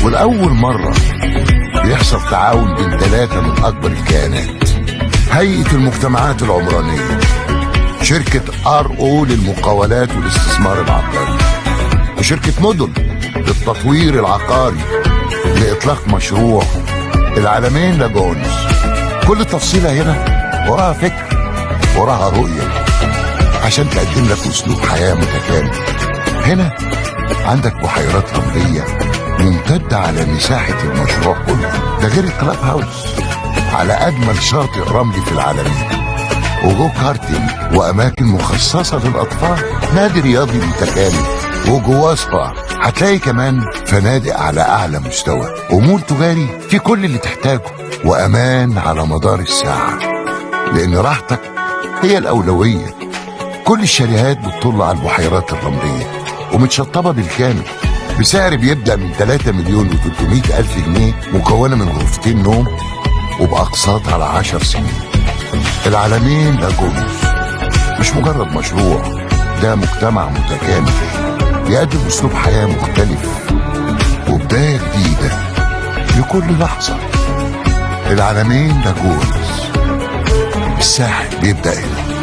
ولأول مرة بيحصل تعاون بين 3 من أكبر الكيانات: هيئة المجتمعات العمرانية، شركة RO للمقاولات والاستثمار العقاري، وشركة مدن للتطوير العقاري لإطلاق مشروع العلمين لاجونز. كل تفصيلة هنا وراها فكر، وراها رؤية عشان تقدم لك أسلوب حياة متكامل. هنا عندك بحيرات رملية ممتدة على مساحة المشروع كله، ده غير الكلاب هاوس على أجمل شاطئ رملي في العالمين، وجو كارتينج وأماكن مخصصة للأطفال، نادي رياضي متكامل، وجواه سبا. هتلاقي كمان فنادق على أعلى مستوى، ومول تجاري في كل اللي تحتاجه، وأمان على مدار الساعة، لأن راحتك هي الأولوية. كل الشاليهات بتطل على البحيرات الرملية ومتشطبة بالكامل بسعر بيبدأ من 3,300,000 جنيه، مكونة من غرفتين نوم وبأقساط على 10 سنين. العلمين لاجونز مش مجرد مشروع، ده مجتمع متكامل يقدم أسلوب حياة مختلف وبداية جديدة لكل لحظة. العلمين لاجونز، الساحل بيبدأ هنا.